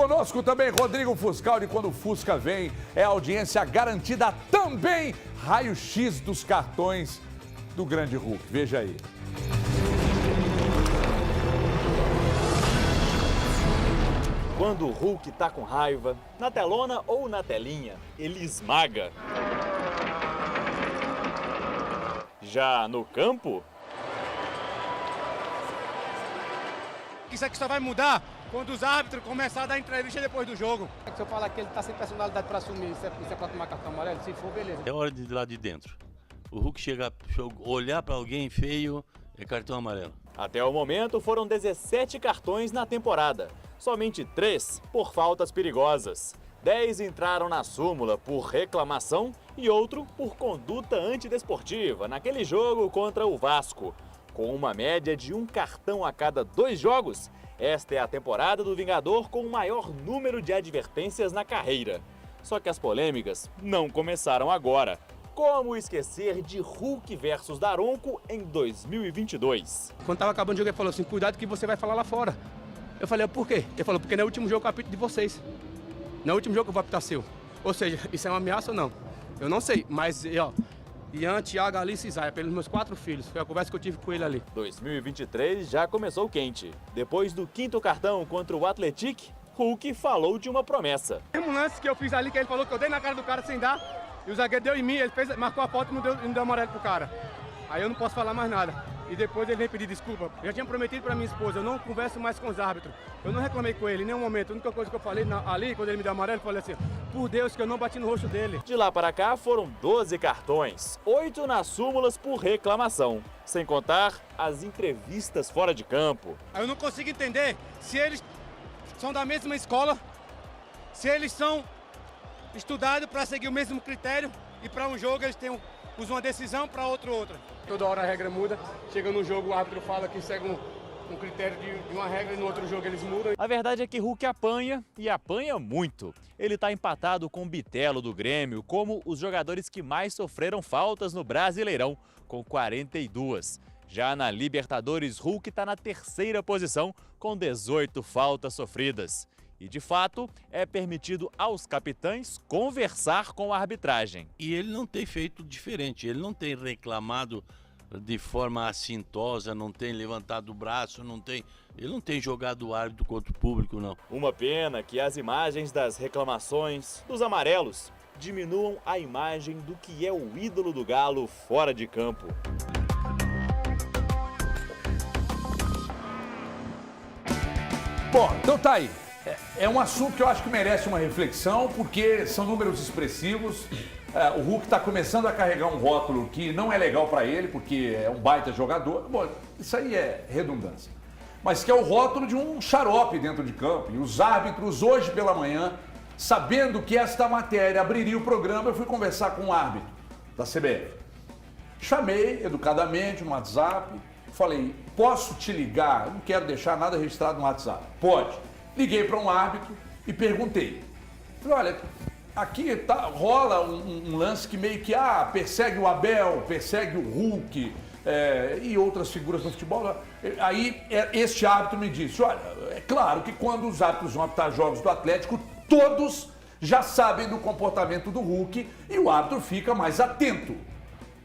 conosco também Rodrigo Fuscaldi. Quando o Fusca vem, é audiência garantida também. Raio-X dos cartões do grande Hulk. Veja aí. Quando o Hulk tá com raiva, na telona ou na telinha, ele esmaga. Já no campo... Isso aqui só vai mudar quando os árbitros começarem a dar entrevista depois do jogo. Se eu falar que ele tá sem personalidade para assumir, isso é para tomar cartão amarelo, se for, beleza. É hora de ir lá de dentro. O Hulk chega, olhar para alguém feio, é cartão amarelo. Até o momento foram 17 cartões na temporada. Somente 3 por faltas perigosas. 10 entraram na súmula por reclamação e outro por conduta antidesportiva naquele jogo contra o Vasco. Com uma média de 1 cartão a cada 2 jogos, esta é a temporada do Vingador com o maior número de advertências na carreira. Só que as polêmicas não começaram agora. Como esquecer de Hulk versus Daronco em 2022? Quando tava acabando o jogo, ele falou assim, cuidado que você vai falar lá fora. Eu falei, por quê? Ele falou, porque não é o último jogo que eu apito de vocês. Não é o último jogo que eu vou apitar seu. Ou seja, isso é uma ameaça ou não? Eu não sei, mas, ó... Ian, Thiago, Alice e Zaya, pelos meus 4 filhos. Foi a conversa que eu tive com ele ali. 2023 já começou quente. Depois do 5º cartão contra o Atlético, Hulk falou de uma promessa. O mesmo lance que eu fiz ali, que ele falou que eu dei na cara do cara sem dar, e o zagueiro deu em mim, ele marcou a falta e não deu amarelo pro cara. Aí eu não posso falar mais nada. E depois ele veio pedir desculpa. Eu já tinha prometido pra minha esposa, eu não converso mais com os árbitros. Eu não reclamei com ele em nenhum momento. A única coisa que eu falei ali, quando ele me deu amarelo, eu falei assim, por Deus que eu não bati no rosto dele. De lá para cá foram 12 cartões, 8 nas súmulas por reclamação. Sem contar as entrevistas fora de campo. Eu não consigo entender se eles são da mesma escola, se eles são estudados para seguir o mesmo critério e para um jogo eles usam uma decisão, para outro outra. Toda hora a regra muda, chega no jogo o árbitro fala que segue um critério de uma regra e no outro jogo eles mudam. A verdade é que Hulk apanha e apanha muito. Ele está empatado com o Bitelo do Grêmio como os jogadores que mais sofreram faltas no Brasileirão, com 42. Já na Libertadores, Hulk está na 3ª posição com 18 faltas sofridas. E, de fato, é permitido aos capitães conversar com a arbitragem. E ele não tem feito diferente, ele não tem reclamado de forma assintosa, não tem levantado o braço, ele não tem jogado o árbitro contra o público, não. Uma pena que as imagens das reclamações, dos amarelos, diminuam a imagem do que é o ídolo do Galo fora de campo. Bom, então tá aí. É um assunto que eu acho que merece uma reflexão, porque são números expressivos. O Hulk está começando a carregar um rótulo que não é legal para ele, porque é um baita jogador. Bom, isso aí é redundância. Mas que é o rótulo de um xarope dentro de campo. E os árbitros, hoje pela manhã, sabendo que esta matéria abriria o programa, eu fui conversar com um árbitro da CBF. Chamei educadamente no WhatsApp, falei, posso te ligar? Eu não quero deixar nada registrado no WhatsApp. Pode. Liguei para um árbitro e perguntei. Falei, olha, aqui rola um lance que meio que persegue o Abel, persegue o Hulk e outras figuras do futebol. Aí este árbitro me disse, olha, é claro que quando os árbitros vão apitar jogos do Atlético, todos já sabem do comportamento do Hulk e o árbitro fica mais atento.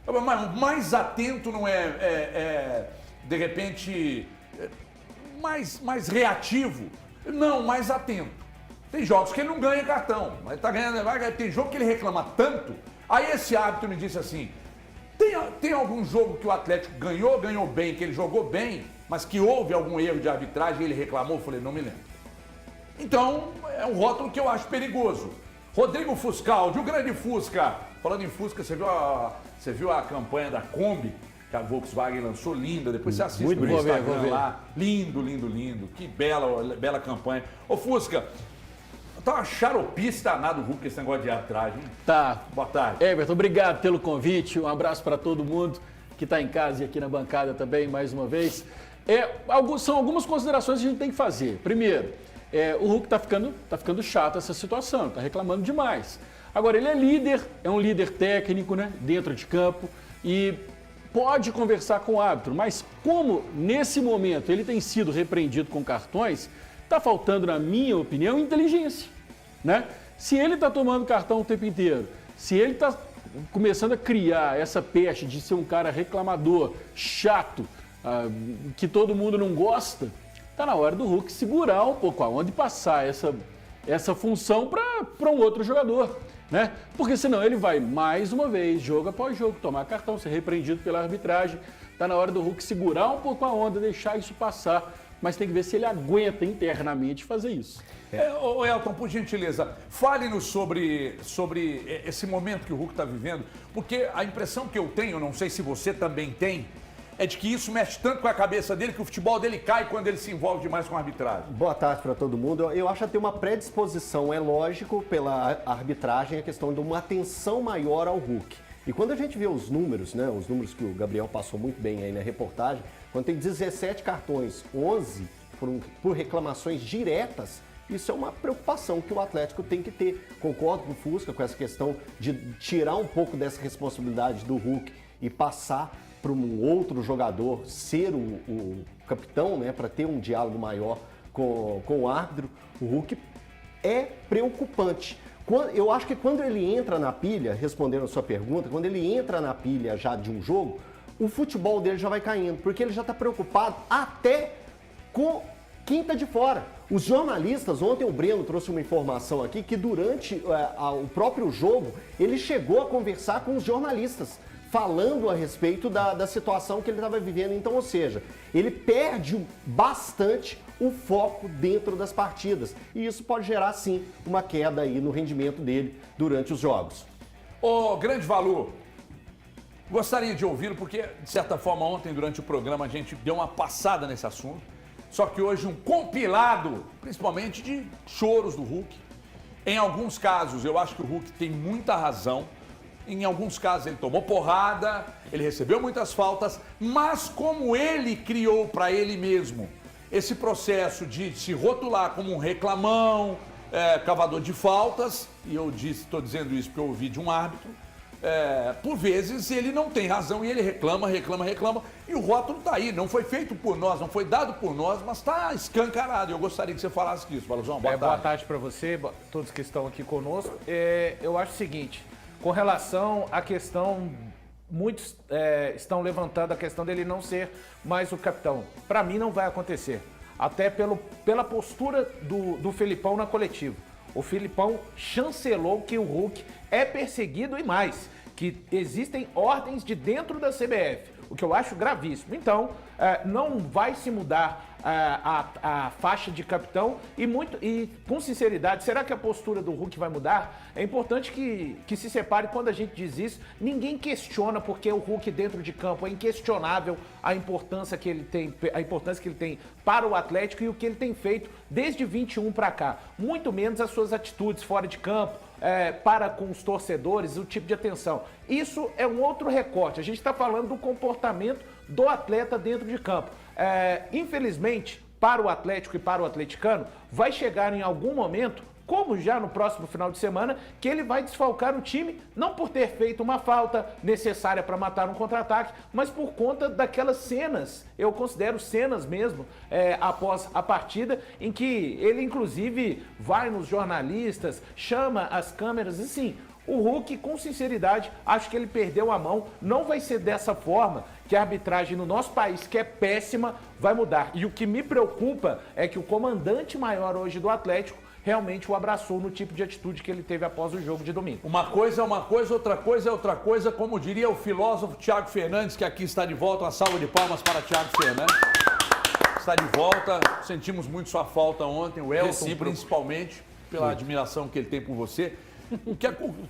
Mas mais atento não de repente, mais reativo. Não, mais atento. Tem jogos que ele não ganha cartão, mas tá ganhando, tem jogo que ele reclama tanto. Aí esse árbitro me disse assim, tem algum jogo que o Atlético ganhou bem, que ele jogou bem, mas que houve algum erro de arbitragem e ele reclamou? Eu falei, não me lembro. Então, é um rótulo que eu acho perigoso. Rodrigo Fuscaldi, o grande Fusca. Falando em Fusca, você viu a campanha da Kombi? Que a Volkswagen lançou, linda, depois você assiste no Instagram lá. Lindo, lindo, lindo. Que bela campanha. Ô Fusca, tá uma xaropice danado o Hulk esse negócio de arbitragem. Tá. Boa tarde. Everton, obrigado pelo convite, um abraço para todo mundo que está em casa e aqui na bancada também, mais uma vez. São algumas considerações que a gente tem que fazer. Primeiro, o Hulk está ficando chato essa situação, está reclamando demais. Agora, ele é líder, é um líder técnico, né, dentro de campo e pode conversar com o árbitro, mas como nesse momento ele tem sido repreendido com cartões, Está faltando, na minha opinião, inteligência, né? Se ele está tomando cartão o tempo inteiro, se ele está começando a criar essa peste de ser um cara reclamador, chato, que todo mundo não gosta, está na hora do Hulk segurar um pouco a onda e passar essa função para um outro jogador, né? Porque senão ele vai, mais uma vez, jogo após jogo, tomar cartão, ser repreendido pela arbitragem. Está na hora do Hulk segurar um pouco a onda, deixar isso passar, mas tem que ver se ele aguenta internamente fazer isso. Ô Elton, por gentileza, fale-nos sobre esse momento que o Hulk está vivendo, porque a impressão que eu tenho, não sei se você também tem, é de que isso mexe tanto com a cabeça dele que o futebol dele cai quando ele se envolve demais com a arbitragem. Boa tarde para todo mundo. Eu acho que tem uma predisposição, é lógico, pela arbitragem, a questão de uma atenção maior ao Hulk. E quando a gente vê os números, né, os números que o Gabriel passou muito bem aí na reportagem, quando tem 17 cartões, 11 por reclamações diretas, isso é uma preocupação que o Atlético tem que ter. Concordo com o Fusca com essa questão de tirar um pouco dessa responsabilidade do Hulk e passar para um outro jogador ser o capitão, né, para ter um diálogo maior com o árbitro. O Hulk é preocupante. Eu acho que quando ele entra na pilha, respondendo a sua pergunta, quando ele entra na pilha já de um jogo, o futebol dele já vai caindo, porque ele já está preocupado até com quem está de fora. Os jornalistas, ontem o Breno trouxe uma informação aqui que durante o próprio jogo, ele chegou a conversar com os jornalistas, falando a respeito da situação que ele estava vivendo. Então, ou seja, ele perde bastante o foco dentro das partidas. E isso pode gerar, sim, uma queda aí no rendimento dele durante os jogos. Ô, Grande Valu, gostaria de ouvi-lo, porque, de certa forma, ontem, durante o programa, a gente deu uma passada nesse assunto. Só que hoje um compilado, principalmente de choros do Hulk. Em alguns casos, eu acho que o Hulk tem muita razão. Em alguns casos ele tomou porrada, ele recebeu muitas faltas, mas como ele criou para ele mesmo esse processo de se rotular como um reclamão, cavador de faltas, e eu estou dizendo isso porque eu ouvi de um árbitro, por vezes ele não tem razão e ele reclama, e o rótulo está aí, não foi feito por nós, não foi dado por nós, mas está escancarado. Eu gostaria que você falasse disso, Valuzão. Boa tarde para você, todos que estão aqui conosco. Eu acho o seguinte, com relação à questão, muitos estão levantando a questão dele não ser mais o capitão. Para mim não vai acontecer, até pela postura do Felipão na coletiva. O Felipão chancelou que o Hulk é perseguido e mais, que existem ordens de dentro da CBF, o que eu acho gravíssimo. Então, não vai se mudar a faixa de capitão e com sinceridade, será que a postura do Hulk vai mudar? É importante que se separe. Quando a gente diz isso, ninguém questiona, porque o Hulk dentro de campo é inquestionável a importância que ele tem para o Atlético e o que ele tem feito desde 21 para cá, muito menos as suas atitudes fora de campo, para com os torcedores, o tipo de atenção. Isso é um outro recorte. A gente está falando do comportamento do atleta dentro de campo. Infelizmente, para o Atlético e para o atleticano, vai chegar em algum momento, como já no próximo final de semana, que ele vai desfalcar o time, não por ter feito uma falta necessária para matar um contra-ataque, mas por conta daquelas cenas, eu considero cenas mesmo, após a partida, em que ele inclusive vai nos jornalistas, chama as câmeras, e sim, o Hulk, com sinceridade, acho que ele perdeu a mão. Não vai ser dessa forma que a arbitragem no nosso país, que é péssima, vai mudar. E o que me preocupa é que o comandante maior hoje do Atlético realmente o abraçou no tipo de atitude que ele teve após o jogo de domingo. Uma coisa é uma coisa, outra coisa é outra coisa, como diria o filósofo Thiago Fernandes, que aqui está de volta. Uma salva de palmas para Thiago Fernandes. Está de volta, sentimos muito sua falta ontem, o Elton principalmente, pela admiração que ele tem por você.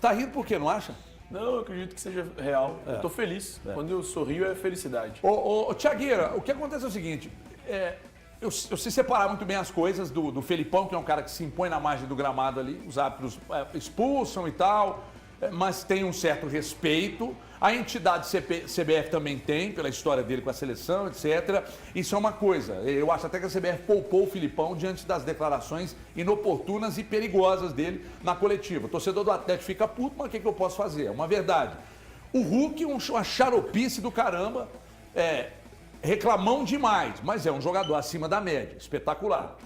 Tá rindo por quê, não acha? Não, eu acredito que seja real. Eu tô feliz. Quando eu sorrio é felicidade. Ô Thiagueira, o que acontece é o seguinte, eu sei separar muito bem as coisas do Felipão, que é um cara que se impõe na margem do gramado ali, os árbitros expulsam e tal, mas tem um certo respeito. A entidade CBF também tem, pela história dele com a seleção, etc. Isso é uma coisa. Eu acho até que a CBF poupou o Filipão diante das declarações inoportunas e perigosas dele na coletiva. O torcedor do Atlético fica puto, mas o que eu posso fazer? É uma verdade. O Hulk, uma xaropice do caramba, reclamão demais, mas é um jogador acima da média, espetacular.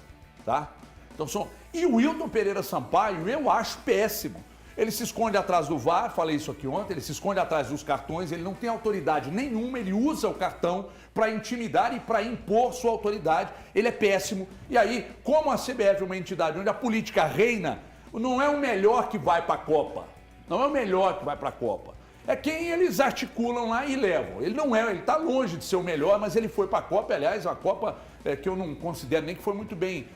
tá? Então, e o Wilton Pereira Sampaio, eu acho péssimo. Ele se esconde atrás do VAR, falei isso aqui ontem, ele se esconde atrás dos cartões, ele não tem autoridade nenhuma, ele usa o cartão para intimidar e para impor sua autoridade, ele é péssimo. E aí, como a CBF é uma entidade onde a política reina, não é o melhor que vai para a Copa, não é o melhor que vai para a Copa. É quem eles articulam lá e levam. Ele não é, ele está longe de ser o melhor, mas ele foi para a Copa, aliás, a Copa que eu não considero nem que foi muito bem,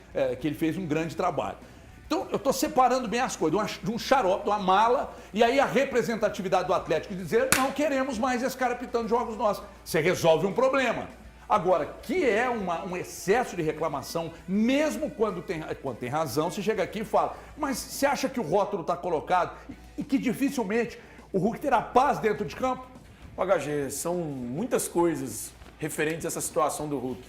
que ele fez um grande trabalho. Então, eu estou separando bem as coisas, de um xarope, de uma mala, e aí a representatividade do Atlético dizer, não queremos mais esse cara pitando jogos nossos. Você resolve um problema. Agora, que é um excesso de reclamação, mesmo quando tem razão, você chega aqui e fala, mas você acha que o rótulo está colocado e que dificilmente o Hulk terá paz dentro de campo? HG, são muitas coisas referentes a essa situação do Hulk.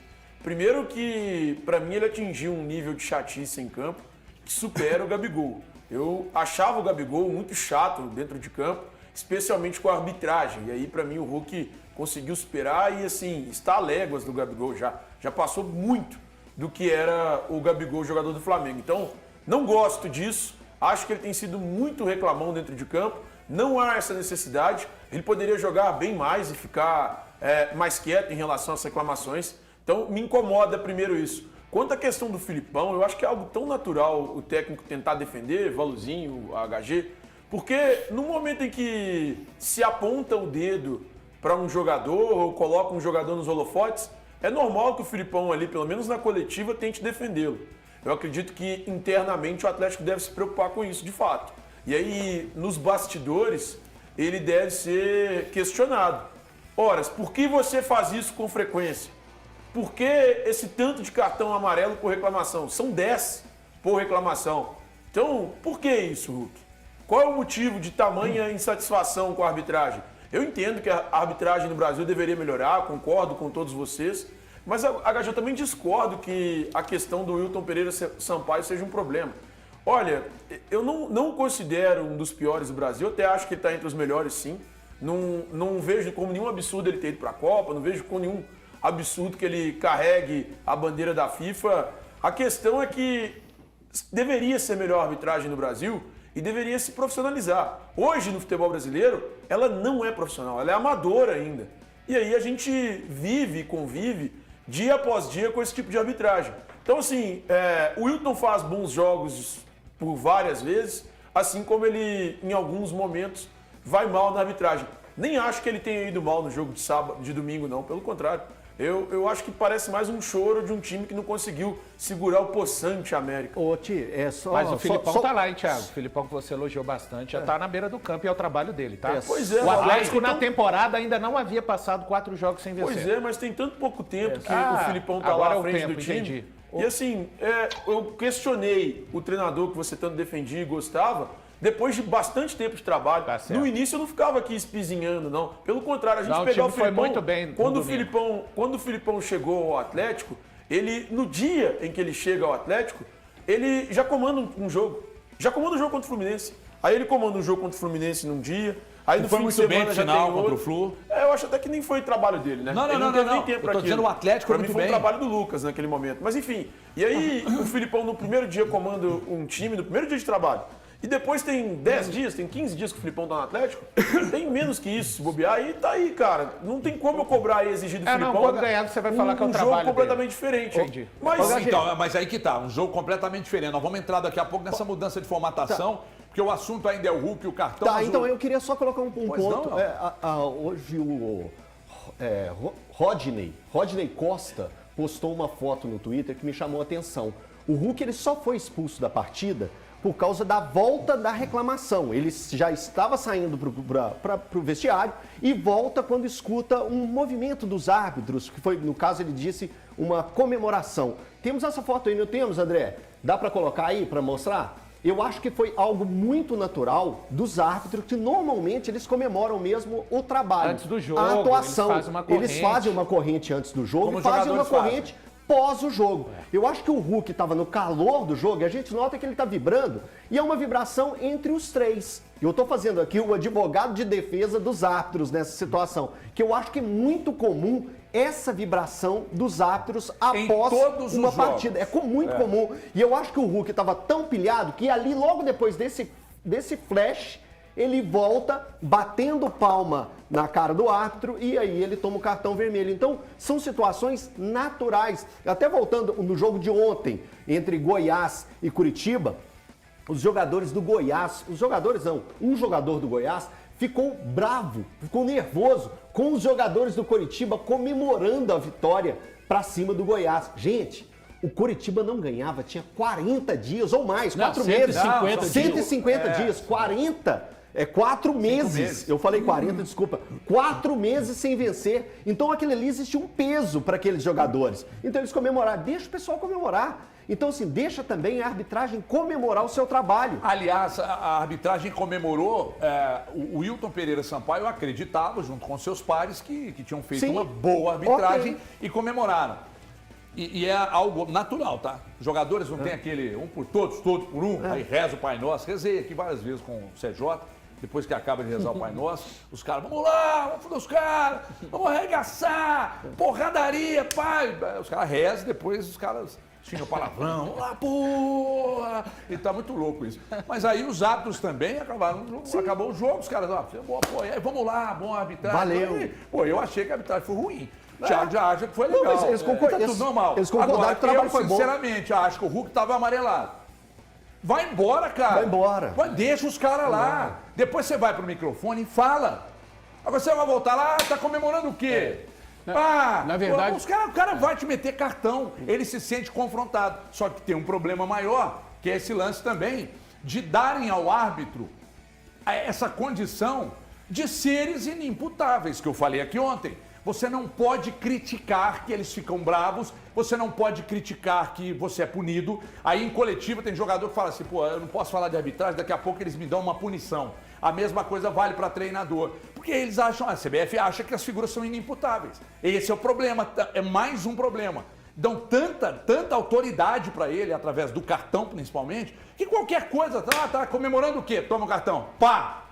Primeiro que, para mim, ele atingiu um nível de chatice em campo que supera o Gabigol. Eu achava o Gabigol muito chato dentro de campo, especialmente com a arbitragem. E aí, para mim, o Hulk conseguiu superar e, assim, está a léguas do Gabigol já. Já passou muito do que era o Gabigol, jogador do Flamengo. Então, não gosto disso. Acho que ele tem sido muito reclamão dentro de campo. Não há essa necessidade. Ele poderia jogar bem mais e ficar mais quieto em relação às reclamações. Então, me incomoda primeiro isso. Quanto à questão do Filipão, eu acho que é algo tão natural o técnico tentar defender, Valuzinho, HG, porque no momento em que se aponta o dedo para um jogador ou coloca um jogador nos holofotes, é normal que o Filipão ali, pelo menos na coletiva, tente defendê-lo. Eu acredito que internamente o Atlético deve se preocupar com isso, de fato. E aí, nos bastidores, ele deve ser questionado. Ora, por que você faz isso com frequência? Por que esse tanto de cartão amarelo por reclamação? São 10 por reclamação. Então, por que isso, Hulk? Qual é o motivo de tamanha insatisfação com a arbitragem? Eu entendo que a arbitragem no Brasil deveria melhorar, concordo com todos vocês, mas HG, eu também discordo que a questão do Wilton Pereira Sampaio seja um problema. Olha, eu não considero um dos piores do Brasil, até acho que ele está entre os melhores, sim. Não vejo como nenhum absurdo ele ter ido para a Copa, não vejo com nenhum absurdo que ele carregue a bandeira da FIFA. A questão é que deveria ser melhor a arbitragem no Brasil e deveria se profissionalizar. Hoje, no futebol brasileiro, ela não é profissional, ela é amadora ainda. E aí a gente vive e convive dia após dia com esse tipo de arbitragem. Então, assim, o Wilton faz bons jogos por várias vezes, assim como ele, em alguns momentos, vai mal na arbitragem. Nem acho que ele tenha ido mal no jogo de sábado, de domingo, não. Pelo contrário. Eu acho que parece mais um choro de um time que não conseguiu segurar o possante América. Ô, Ti, Mas o Filipão tá lá, hein, Thiago? O Filipão que você elogiou bastante, já tá na beira do campo e é o trabalho dele, tá? Pois é. O Atlético na temporada ainda não havia passado 4 jogos sem vencer. Pois é, mas tem tanto pouco tempo que o Filipão tá lá à frente do time. Entendi. E assim, eu questionei o treinador que você tanto defendia e gostava, depois de bastante tempo de trabalho. Tá certo. No início eu não ficava aqui espizinhando, não. Pelo contrário, a gente pegou o Filipão. Foi muito bem quando o Filipão chegou ao Atlético, ele, no dia em que ele chega ao Atlético, ele já comanda um jogo. Já comanda um jogo contra o Fluminense. Aí ele comanda um jogo contra o Fluminense num dia. Aí no foi fim de muito bem semana no já final tem contra outro. o Flu. Eu acho até que nem foi trabalho dele, né? Não, Ele não, teve não. nem tempo pra Eu tô aquilo. dizendo o Atlético pra muito mim foi bem. um trabalho do Lucas naquele momento. Mas enfim, e aí o Filipão no primeiro dia comanda um time, no primeiro dia de trabalho. E depois tem 10 dias, tem 15 dias que o Filipão tá no Atlético. Tem menos que isso, se bobear. Aí tá aí, cara. Não tem como eu cobrar e exigir do Filipão. Não, quando ganhar você vai falar que é o trabalho Um jogo completamente dele. diferente. Entendi. Mas aí que tá, um jogo completamente diferente. Nós vamos entrar daqui a pouco nessa mudança de formatação, porque o assunto ainda é o Hulk e o cartão. Tá, então eu queria só colocar um ponto. Não. Hoje o Rodney Costa postou uma foto no Twitter que me chamou a atenção. O Hulk ele só foi expulso da partida por causa da volta da reclamação. Ele já estava saindo para o vestiário e volta quando escuta um movimento dos árbitros, que foi, no caso, ele disse, uma comemoração. Temos essa foto aí, não temos, André? Dá para colocar aí, para mostrar? Eu acho que foi algo muito natural dos árbitros, que normalmente eles comemoram mesmo o trabalho. Antes do jogo, a atuação. Eles fazem uma corrente antes do jogo Como e fazem uma corrente pós o jogo. É. Eu acho que o Hulk estava no calor do jogo e a gente nota que ele está vibrando e é uma vibração entre os três. Eu estou fazendo aqui o advogado de defesa dos árbitros nessa situação, que eu acho que é muito comum essa vibração dos árbitros após todos uma os partida. jogos. Muito comum. E eu acho que o Hulk estava tão pilhado que ali, logo depois desse flash, ele volta batendo palma na cara do árbitro e aí ele toma o cartão vermelho. Então, são situações naturais. Até voltando no jogo de ontem, entre Goiás e Curitiba, os jogadores do Goiás, um jogador do Goiás ficou bravo, ficou nervoso com os jogadores do Curitiba comemorando a vitória para cima do Goiás. Gente, o Curitiba não ganhava, tinha 40 dias ou mais, 4 meses. 150 dias, 40. 4 meses. Eu falei 40, desculpa. 4 meses sem vencer. Então aquele ali existe um peso para aqueles jogadores. Então eles comemoraram. Deixa o pessoal comemorar. Então, assim, deixa também a arbitragem comemorar o seu trabalho. Aliás, a arbitragem comemorou, o Wilton Pereira Sampaio acreditava, junto com seus pares, que tinham feito uma boa arbitragem e comemoraram. E é algo natural, tá? Os jogadores não tem aquele um por todos, todos por um, aí reza o Pai Nosso. Rezei aqui várias vezes com o CJ, depois que acaba de rezar o Pai Nosso, os caras, vamos lá, vamos foder os caras, vamos arregaçar, porradaria, pai. Os caras rezam, depois os caras xingam palavrão, vamos lá, porra. E tá muito louco isso. Mas aí os árbitros também acabou o jogo, os caras, vamos lá, bom arbitragem. Valeu. Pô, eu achei que a arbitragem foi ruim. Thiago já acha que foi legal. Não, mas eles Tá tudo normal. Eles concordaram Agora, que o trabalho foi bom. sinceramente, acho que o Hulk tava amarelado. Vai embora, cara. Vai embora. Deixa os caras lá. Depois você vai pro microfone e fala. Agora você vai voltar lá, tá comemorando o quê? Na verdade... O cara vai te meter cartão. Ele se sente confrontado. Só que tem um problema maior, que é esse lance também de darem ao árbitro essa condição de seres inimputáveis, que eu falei aqui ontem. Você não pode criticar que eles ficam bravos, você não pode criticar que você é punido. Aí em coletiva tem jogador que fala assim, pô, eu não posso falar de arbitragem, daqui a pouco eles me dão uma punição. A mesma coisa vale para treinador. Porque eles acham, a CBF acha que as figuras são inimputáveis. Esse é o problema, é mais um problema. Dão tanta autoridade para ele, através do cartão principalmente, que qualquer coisa, tá comemorando o quê? Toma o cartão, pá!